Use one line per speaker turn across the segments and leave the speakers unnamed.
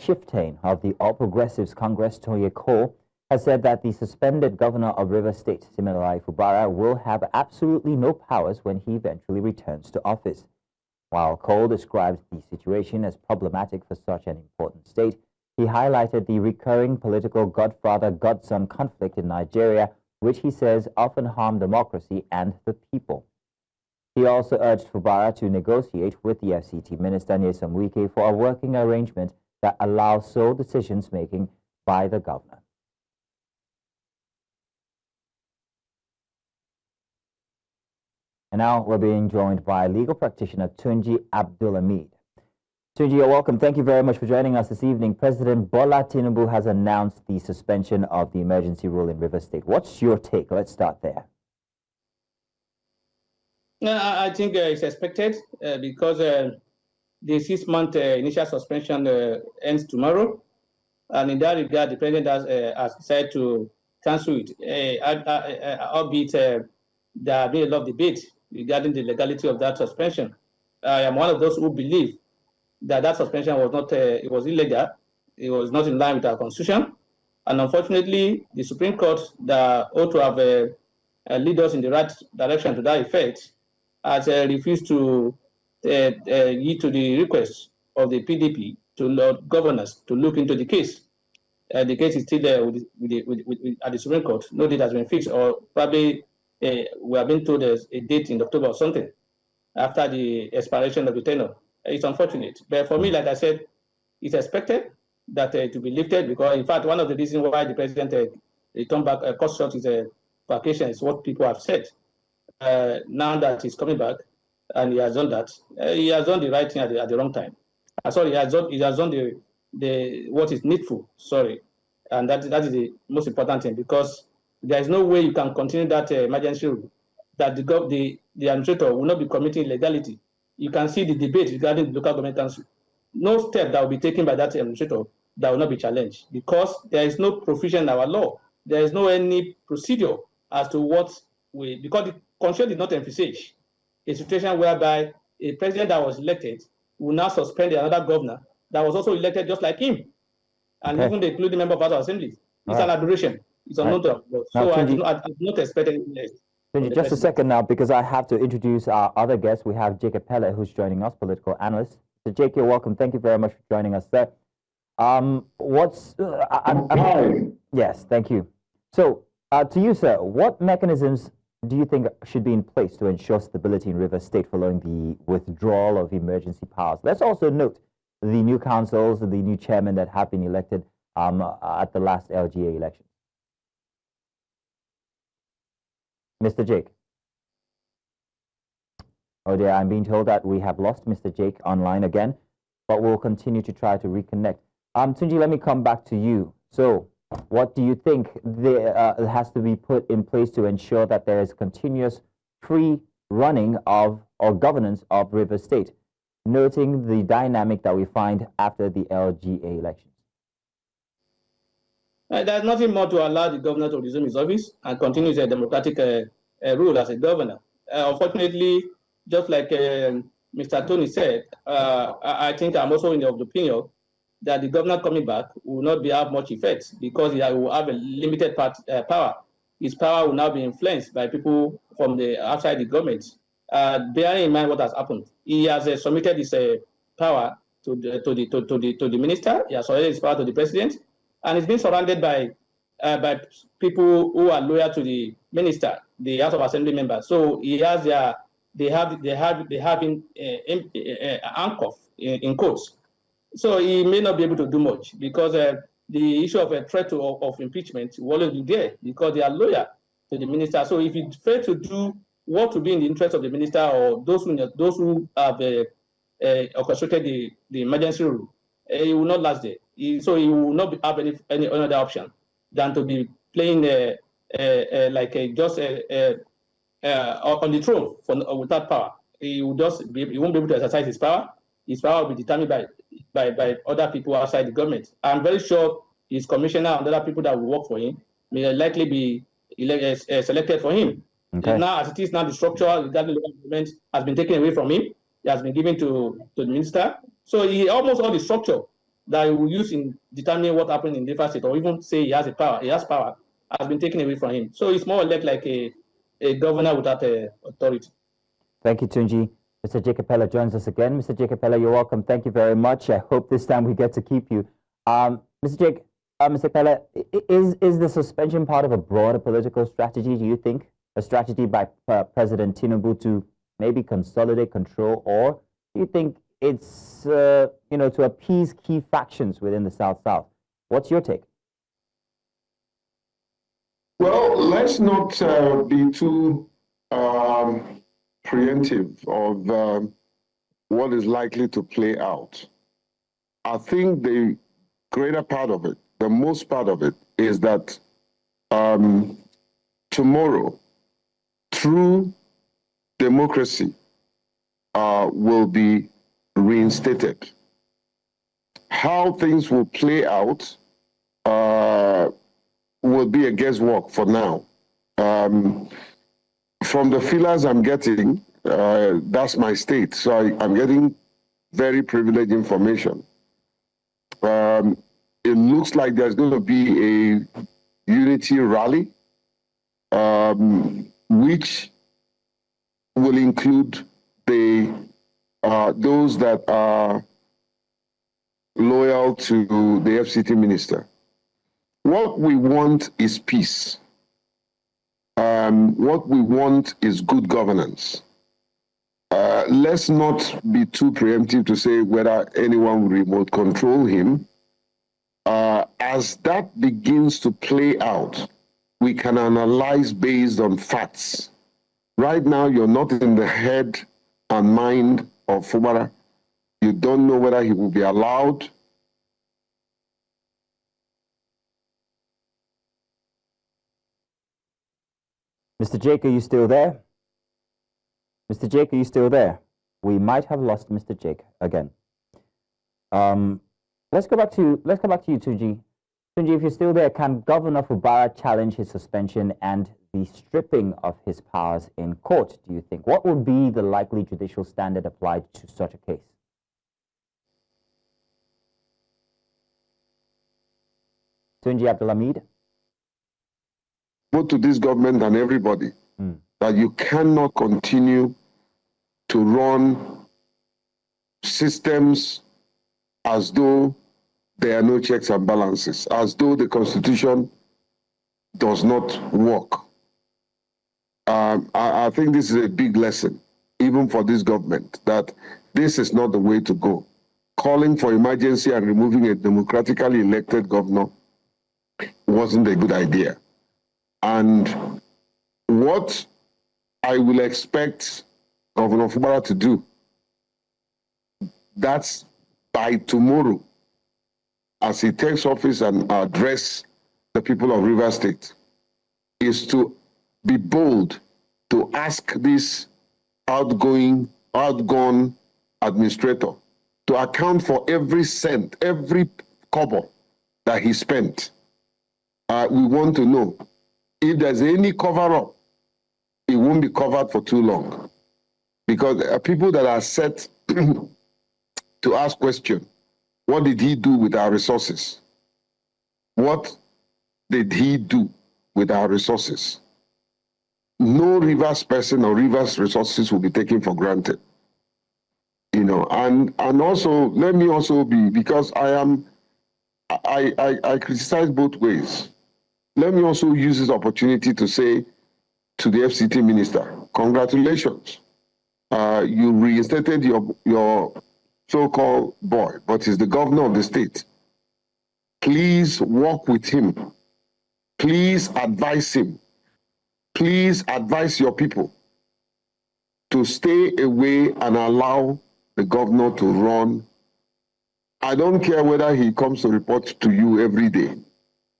chieftain of the All Progressives Congress, Tonye Cole, has said that the suspended governor of Rivers State, Siminalayi Fubara, will have absolutely no powers when he eventually returns to office. While Cole described the situation as problematic for such an important state, he highlighted the recurring political godfather-godson conflict in Nigeria, which he says often harm democracy and the people. He also urged Fubara to negotiate with the FCT Minister Nyesom Wike for a working arrangement that allows sole decisions-making by the governor. And now we're being joined by legal practitioner Tunji Abdulhameed. Tunji, you're welcome. Thank you very much for joining us this evening. President Bola Tinubu has announced the suspension of the emergency rule in Rivers State. What's your take? Let's start there.
I think it's expected because the 6-month initial suspension ends tomorrow. And in that regard, the president has decided to cancel it, albeit there have been a lot of debate regarding the legality of that suspension. I am one of those who believe that suspension was not, it was illegal. It was not in line with our constitution. And unfortunately, the Supreme Court that ought to have lead us in the right direction to that effect has refused to yield to the request of the PDP to governors to look into the case. The case is still there at the Supreme Court. No date has been fixed, or probably we have been told there's a date in October or something after the expiration of the tenure. It's unfortunate. But for me, like I said, it's expected that to be lifted because, in fact, one of the reasons why the president returned back, cut short his vacation is what people have said. Now that he's coming back and he has done that, he has done the right thing at the wrong time. Sorry, he has done the what is needful. Sorry, and that is the most important thing, because there is no way you can continue that emergency rule that the administrator will not be committing illegality. You can see the debate regarding the local government council. No step that will be taken by that administrator that will not be challenged, because there is no provision in our law. There is no any procedure as to what because the constitution did not envisage a situation whereby a president that was elected will now suspend another governor that was also elected just like him, and even including member of House Assembly. It's an aberration. It's unknown to us. So I do not expect anything else.
Just a second now, because I have to introduce our other guest. We have Jake Epelle, who's joining us, political analyst. So Jake, you're welcome. Thank you very much for joining us, sir. Yes, thank you. So to you, sir, what mechanisms do you think should be in place to ensure stability in Rivers State following the withdrawal of emergency powers? Let's also note the new councils and the new chairman that have been elected at the last LGA election. Mr. Jake. Oh dear, I'm being told that we have lost Mr. Jake online again, but we'll continue to try to reconnect. Tunji, let me come back to you. So, what do you think has to be put in place to ensure that there is continuous free running of or governance of Rivers State, noting the dynamic that we find after the LGA elections?
There's nothing more to allow the governor to resume his office and continue his democratic rule as a governor. Unfortunately, just like Mr. Tony said, I think I'm also in the opinion that the governor coming back will not have much effect because he will have a limited power. His power will now be influenced by people from the outside the government. Bearing in mind what has happened, he has submitted his power to the minister. He has submitted his power to the president, and he's been surrounded by people who are loyal to the minister, the House of Assembly members. So he has they have him handcuffed in quotes. So he may not be able to do much because the issue of a threat of impeachment will always be there because they are loyal to the minister. So if he fails to do what would be in the interest of the minister or those who have orchestrated the emergency rule, he will not last there. So he will not have any other option than to be playing on the throne without power. He won't be able to exercise his power. His power will be determined by other people outside the government. I'm very sure his commissioner and other people that will work for him may likely be selected for him. Okay. Now, as it is now, the structure regarding local government has been taken away from him. It has been given to the minister. So almost all the structure that he will use in determining what happened in different states, or even say he has power, has been taken away from him. So it's more or less like a governor without authority.
Thank you, Tunji. Mr. Jake Epelle joins us again. Mr. Jake Epelle, you're welcome. Thank you very much. I hope this time we get to keep you. Mr. Epelle, is the suspension part of a broader political strategy, do you think? A strategy by President Tinubu to maybe consolidate control, or do you think it's, to appease key factions within the South-South? What's your take?
Well, let's not be too preemptive of what is likely to play out. I think the greater part of it, the most part of it, is that tomorrow, true democracy will be reinstated. How things will play out will be a guesswork for now. From the feelers I'm getting, that's my state, so I'm getting very privileged information. It looks like there's going to be a unity rally, which will include those that are loyal to the FCT minister. What we want is peace. What we want is good governance. Let's not be too preemptive to say whether anyone will remote control him. As that begins to play out, we can analyze based on facts. Right now, you're not in the head and mind of Fubara. You don't know whether he will be allowed.
Mr. Jake, are you still there? Mr. Jake, are you still there? We might have lost Mr. Jake again. Let's go back to you, Tunji. Tunji, if you're still there, can Governor Fubara challenge his suspension and the stripping of his powers in court, do you think? What would be the likely judicial standard applied to such a case? Tunji Abdulhameed?
Both to this government and everybody, that you cannot continue to run systems as though there are no checks and balances, as though the Constitution does not work. I think this is a big lesson, even for this government, that this is not the way to go. Calling for emergency and removing a democratically elected governor wasn't a good idea. And what I will expect Governor Fubara to do, that's by tomorrow, as he takes office and address the people of Rivers State, is to be bold to ask this outgone administrator to account for every cent, every kobo that he spent. We want to know if there's any cover-up, it won't be covered for too long. Because there are people that are set to ask questions. What did he do with our resources? What did he do with our resources? No Rivers person or Rivers resources will be taken for granted. And also, let me also be, because I criticize both ways. Let me also use this opportunity to say to the FCT minister, congratulations. You reinstated your so-called boy, but he's the governor of the state. Please work with him. Please advise him. Please advise your people to stay away and allow the governor to run. I don't care whether he comes to report to you every day,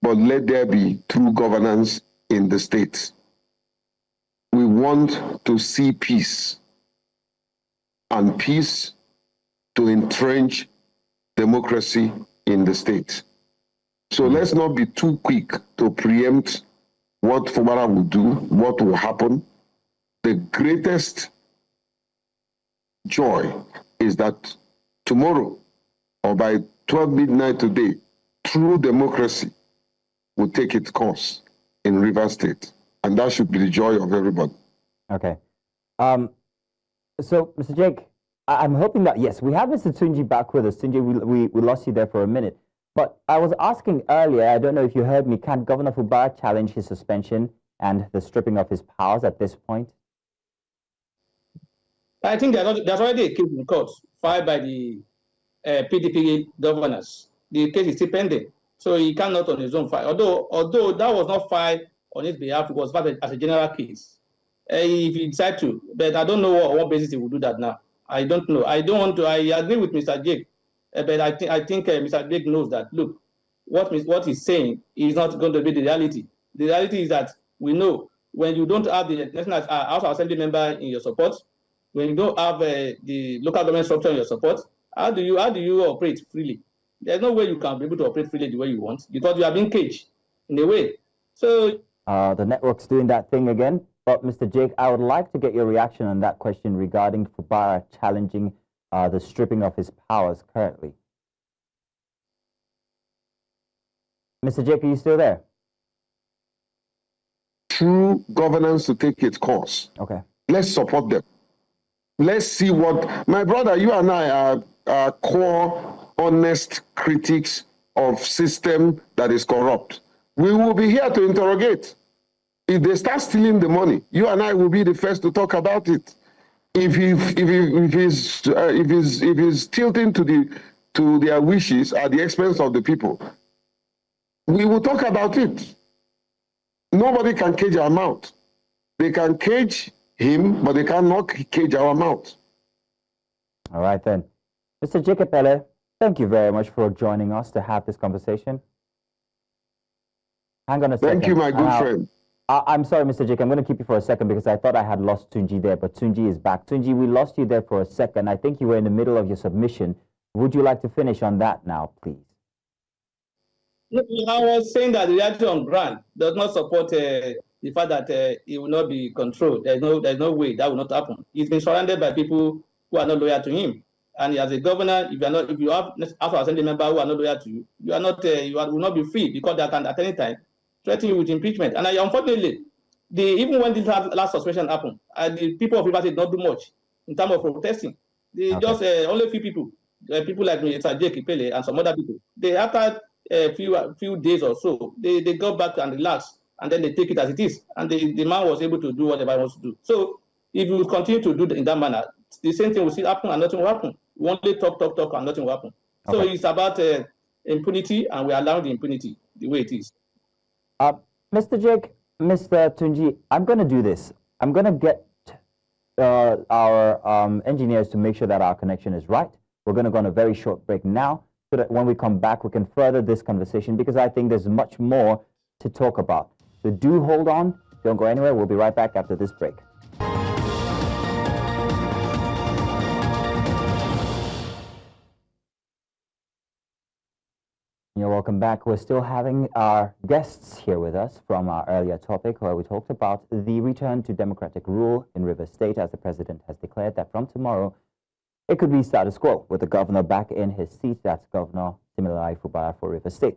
but let there be true governance in the state. We want to see peace, and peace to entrench democracy in the state. So let's not be too quick to preempt what Fubara will do, what will happen. The greatest joy is that tomorrow, or by 12 midnight today, true democracy will take its course in Rivers State. And that should be the joy of everybody.
Okay. So, Mr. Jake, I'm hoping that, yes, we have Mr. Tunji back with us. Tunji, we lost you there for a minute. But I was asking earlier, I don't know if you heard me, can Governor Fubara challenge his suspension and the stripping of his powers at this point?
I think there's already a case in court filed by the PDP governors. The case is still pending, so he cannot on his own file. Although that was not filed on his behalf, it was filed as a general case. If he decides to, but I don't know on what basis he will do that now. I don't know. I don't want to. I agree with Mr. Jake, but I think Mr. Jake knows that. Look, what he's saying is not going to be the reality. The reality is that we know when you don't have the National House of Assembly member in your support, when you don't have the local government structure in your support, how do you operate freely? There's no way you can be able to operate freely the way you want because you are being caged in a way. So
the network's doing that thing again. But Mr. Jake, I would like to get your reaction on that question regarding Fubara challenging the stripping of his powers currently. Mr. Jake, are you still there?
True governance to take its course.
Okay.
Let's support them. Let's see what, my brother, you and I are core, honest critics of system that is corrupt. We will be here to interrogate. If they start stealing the money, you and I will be the first to talk about it. If he's tilting to their wishes at the expense of the people, we will talk about it. Nobody can cage our mouth. They can cage him, but they cannot cage our mouth.
All right then. Mr. Jake Epelle, thank you very much for joining us to have this conversation. Hang on a second.
Thank you, my good friend.
I'm sorry, Mr. Jake. I'm going to keep you for a second because I thought I had lost Tunji there, but Tunji is back. Tunji, we lost you there for a second. I think you were in the middle of your submission. Would you like to finish on that now, please?
I was saying that the reality on ground does not support the fact that it will not be controlled. There's no way that will not happen. He's been surrounded by people who are not loyal to him, and as a governor, if you have House of Assembly member who are not loyal to you, you will not be free because they can at any time threaten you with impeachment. And unfortunately, even when this last suspension happened, the people of Rivers did not do much in terms of protesting. They just only a few people like me, Jake Epelle and some other people. They after a few days or so, they go back and relax, and then they take it as it is. And the man was able to do whatever he wants to do. So if you continue to do in that manner, the same thing will still happen and nothing will happen. We only talk and nothing will happen. Okay. So it's about impunity, and we allow the impunity the way it is.
Mr. Jake, Mr. Tunji, I'm going to do this. I'm going to get our engineers to make sure that our connection is right. We're going to go on a very short break now so that when we come back, we can further this conversation because I think there's much more to talk about. So do hold on. Don't go anywhere. We'll be right back after this break. You're welcome back. We're still having our guests here with us from our earlier topic where we talked about the return to democratic rule in Rivers State as the president has declared that from tomorrow it could be status quo with the governor back in his seat. That's Governor Siminalayi Fubara for Rivers State.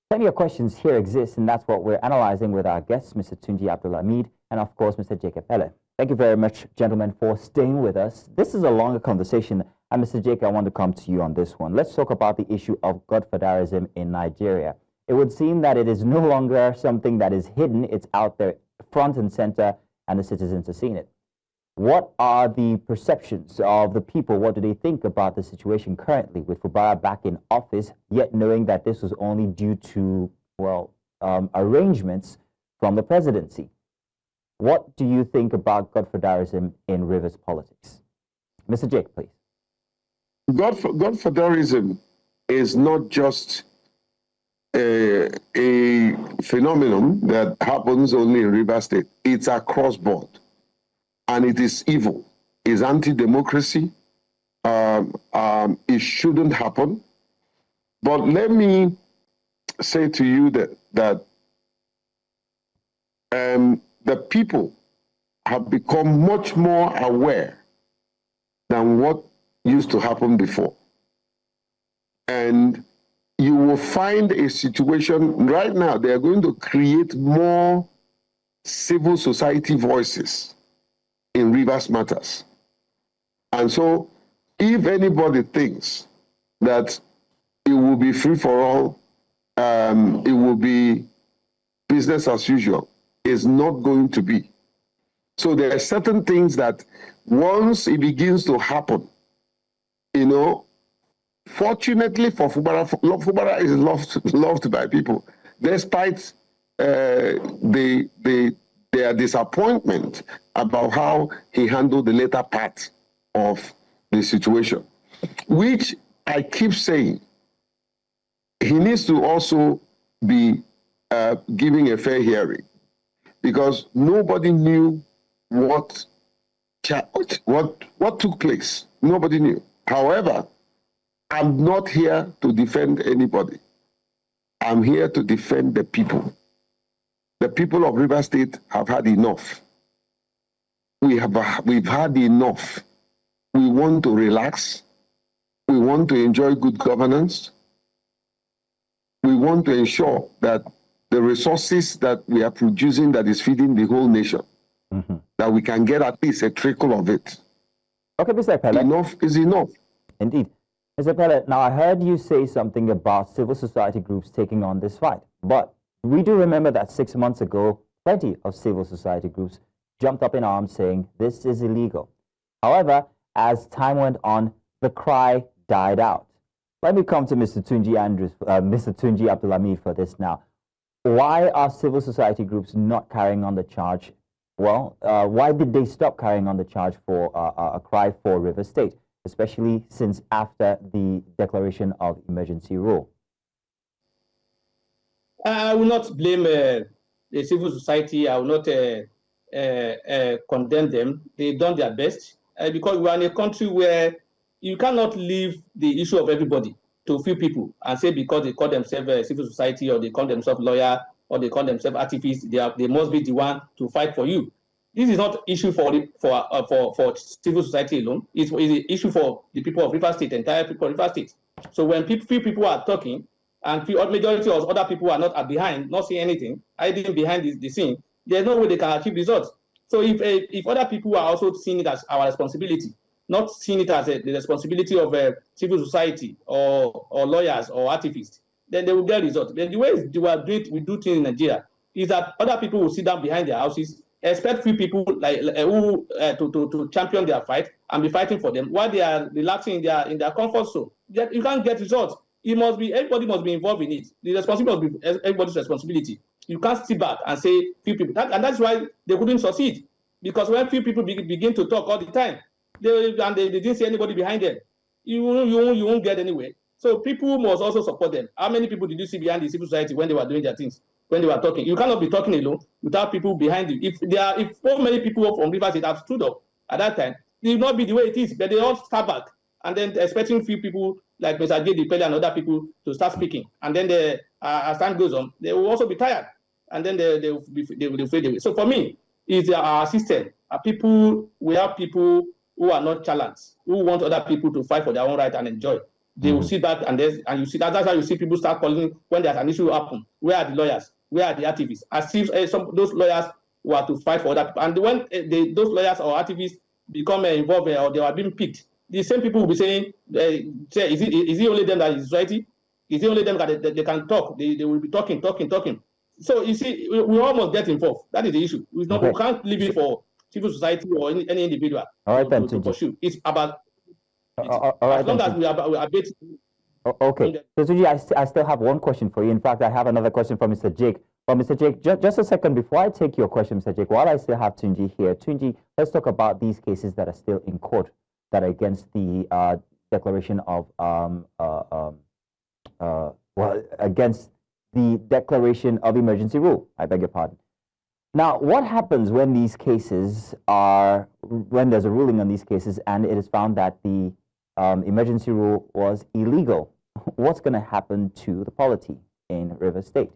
Plenty of questions here exist, and that's what we're analyzing with our guests, Mr. Tunji Abdulhameed and, of course, Mr. Jake Epelle. Thank you very much, gentlemen, for staying with us. This is a longer conversation. And Mr. Jake, I want to come to you on this one. Let's talk about the issue of godfatherism in Nigeria. It would seem that it is no longer something that is hidden. It's out there front and center, and the citizens are seeing it. What are the perceptions of the people? What do they think about the situation currently with Fubara back in office, yet knowing that this was only due to, well, arrangements from the presidency? What do you think about godfatherism in Rivers politics? Mr. Jake, please.
Godfatherism is not just a phenomenon that happens only in Rivers State. It's across board. And it is evil. It's anti-democracy. It shouldn't happen. But let me say to you that the people have become much more aware than what used to happen before. And you will find a situation right now, they are going to create more civil society voices in Rivers matters. And so if anybody thinks that it will be free for all, it will be business as usual, it's not going to be. So there are certain things that once it begins to happen, fortunately for Fubara, Fubara is loved by people, despite their disappointment about how he handled the later part of the situation, which I keep saying, he needs to also be giving a fair hearing, because nobody knew what took place. Nobody knew. However, I'm not here to defend anybody. I'm here to defend the people. The people of Rivers State have had enough. We've had enough. We want to relax. We want to enjoy good governance. We want to ensure that the resources that we are producing that is feeding the whole nation, that we can get at least a trickle of it.
Okay, Mr. Epelle.
Enough is enough.
Indeed. Mr. Epelle, now I heard you say something about civil society groups taking on this fight, but we do remember that 6 months ago, plenty of civil society groups jumped up in arms saying this is illegal. However, as time went on, the cry died out. Let me come to Mr. Tunji Abdulhameed for this now. Why are civil society groups not carrying on the charge? Well, why did they stop carrying on the charge for a cry for Rivers State, especially since after the declaration of emergency rule?
I will not blame the civil society. I will not condemn them. They've done their best because we are in a country where you cannot leave the issue of everybody to a few people and say because they call themselves civil society or they call themselves lawyer or they call themselves activists, they must be the one to fight for you. This is not issue for civil society alone. It's an issue for the people of Rivers State, entire people of Rivers State. So when few people are talking and majority of other people are not behind, not seeing anything, hiding behind the scene, there's no way they can achieve results. So if other people are also seeing it as our responsibility, not seeing it as the responsibility of civil society or lawyers or activists, then they will get results. Then the way we do things in Nigeria is that other people will sit down behind their houses, expect few people who to champion their fight and be fighting for them while they are relaxing in their comfort zone. You can't get results. Everybody must be involved in it. The responsibility must be everybody's responsibility. You can't sit back and say few people, and that's why they couldn't succeed, because when few people begin to talk all the time, they didn't see anybody behind them, you won't get anywhere. So people must also support them. How many people did you see behind the civil society when they were doing their things, when they were talking? You cannot be talking alone without people behind you. If so many people from Rivers State have stood up at that time, it will not be the way it is. But they all start back and then expecting few people like Mr. Jake Epelle and other people to start speaking. And then as time goes on, they will also be tired. And then they will fade away. So for me, it's our system. We have people who are not challenged, who want other people to fight for their own right and enjoy. They will sit back and you see that's how you see people start calling when there's an issue happen. Where are the lawyers? Where are the activists? As if those lawyers were to fight for other people. And when those lawyers or activists become involved or they are being picked, the same people will be saying, is it only them that is society? Is it only them that they can talk? They will be talking. So you see, we almost get involved. That is the issue. We can't leave it for civil society or any individual to pursue. It's about as long as we are based.
Okay. So Tunji, I still have one question for you. In fact, I have another question for Mr. Jake. But Mr. Jake, just a second before I take your question, Mr. Jake, while I still have Tunji here, Tunji, let's talk about these cases that are still in court that are against the declaration of against the declaration of emergency rule. I beg your pardon. Now, what happens when these cases when there's a ruling on these cases and it is found that the emergency rule was illegal? What's going to happen to the polity in Rivers State?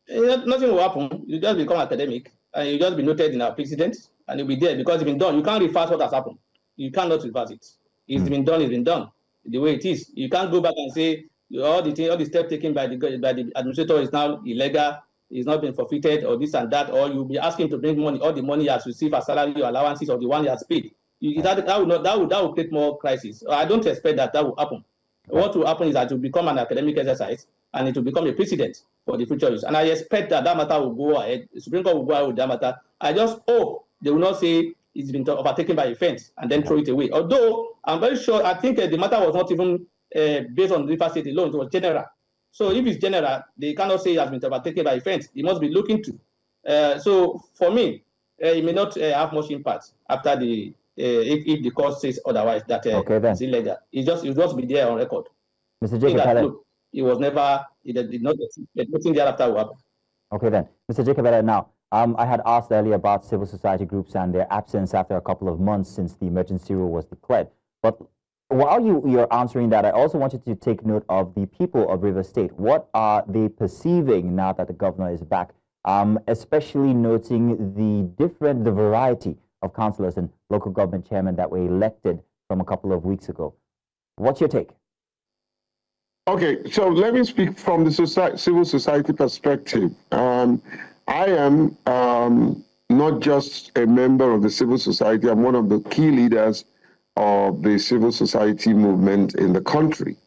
Nothing will happen. You just become academic and you just be noted in our precedent and you'll be there because it's been done. You can't reverse what has happened. You cannot reverse it. It's been done the way it is. You can't go back and say all the steps taken by the administrator is now illegal, is not been forfeited, or this and that, or you'll be asking to bring money, all the money he has received as salary or allowances, or the one he has paid. That will create more crisis. I don't expect that will happen. Okay. What will happen is that it will become an academic exercise, and it will become a precedent for the future use. And I expect that matter will go ahead. The Supreme Court will go ahead with that matter. I just hope they will not say it's been overtaken by offense and then throw it away. Although I'm very sure, I think the matter was not even based on River State alone, it was general. So if it's general, they cannot say it has been overtaken by offense. It must be looked into. So for me, it may not have much impact after the if the court says otherwise that it's illegal. It will just be there on record.
Mr. Jake Epelle.
It was never. It did not. Nothing thereafter will happen.
Okay then, Mr. Jake Epelle. Now, I had asked earlier about civil society groups and their absence after a couple of months since the emergency rule was declared. But while you're answering that, I also wanted to take note of the people of Rivers State. What are they perceiving now that the governor is back, especially noting the variety of councillors and local government chairmen that were elected from a couple of weeks ago? What's your take?
Okay, so let me speak from the civil society perspective. I am not just a member of the civil society, I'm one of the key leaders of the civil society movement in the country.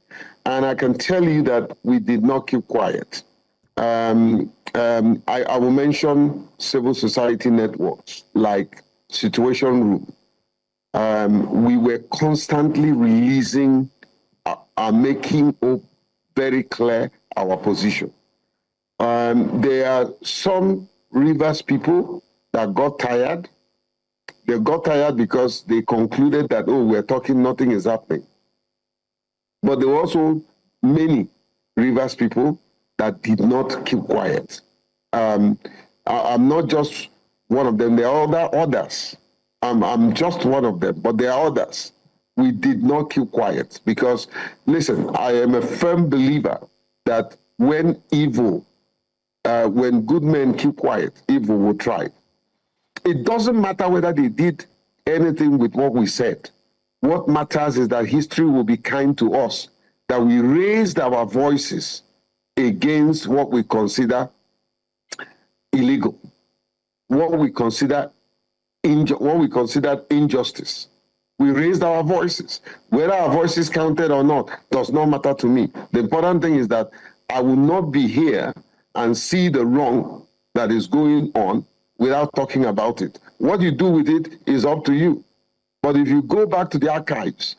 And I can tell you that we did not keep quiet. I will mention civil society networks like Situation Room. We were constantly releasing, making very clear our position. There are some Rivers people that got tired. They got tired because they concluded that, oh, we're talking, nothing is happening. But there were also many Rivers people that did not keep quiet. I'm not just one of them. There are others. I'm just one of them, but there are others. We did not keep quiet because, listen, I am a firm believer that when good men keep quiet, evil will thrive. It doesn't matter whether they did anything with what we said. What matters is that history will be kind to us, that we raised our voices against what we consider illegal, what we considered injustice. We raised our voices. Whether our voices counted or not does not matter to me. The important thing is that I will not be here and see the wrong that is going on without talking about it. What you do with it is up to you. But if you go back to the archives,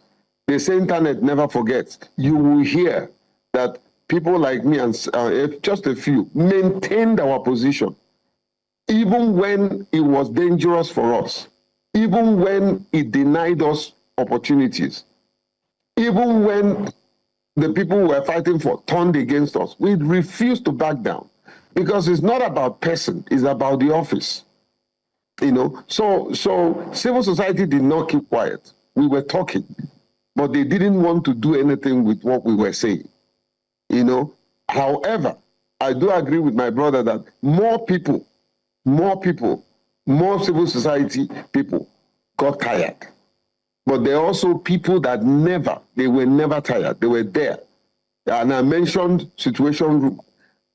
they say internet never forgets. You will hear that people like me and just a few maintained our position, even when it was dangerous for us, even when it denied us opportunities, even when the people we were fighting for turned against us. We refused to back down because it's not about person, it's about the office. You know, so civil society did not keep quiet. We were talking, but they didn't want to do anything with what we were saying. You know, however, I do agree with my brother that more civil society people got tired. But there are also people that they were never tired. They were there. And I mentioned Situation Room.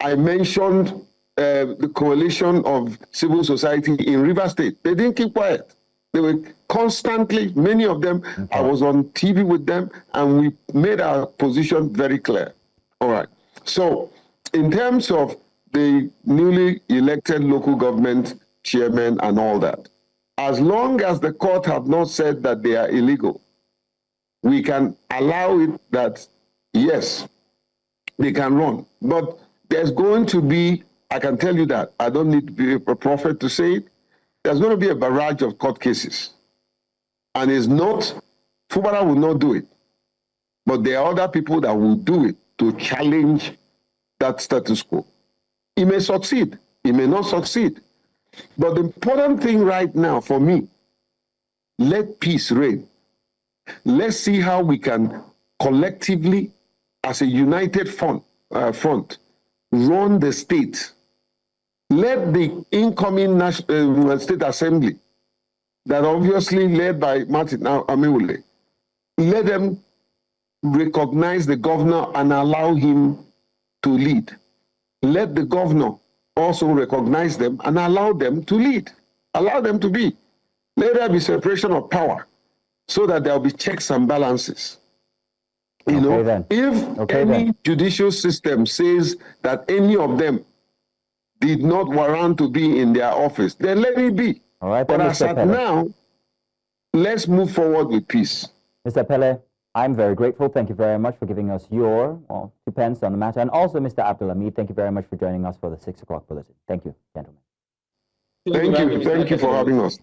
I mentioned the coalition of civil society in Rivers State. They didn't keep quiet. They were constantly, many of them, I was on TV with them, and we made our position very clear. All right. So in terms of the newly elected local government chairmen and all that, as long as the court have not said that they are illegal, we can allow it that, yes, they can run. But there's going to be, I can tell you that, I don't need to be a prophet to say it, there's going to be a barrage of court cases. And it's not, Fubara will not do it. But there are other people that will do it to challenge that status quo. He may succeed, he may not succeed. But the important thing right now for me, let peace reign. Let's see how we can collectively, as a united front, run the state. Let the incoming State Assembly, that obviously led by Martin Amiwule, let them recognize the governor and allow him to lead. Let the governor also recognize them and allow them to lead. Allow them to be. Let there be separation of power so that there will be checks and balances. You know,
then.
if any judicial system says that any of them did not warrant to be in their office, then let it be.
All right,
but as at now, let's move forward with peace.
Mr. Epelle, I'm very grateful. Thank you very much for giving us your 2 pence on the matter. And also, Mr. Abdulhameed, thank you very much for joining us for the 6 o'clock bulletin. Thank you, gentlemen.
Thank you for having us.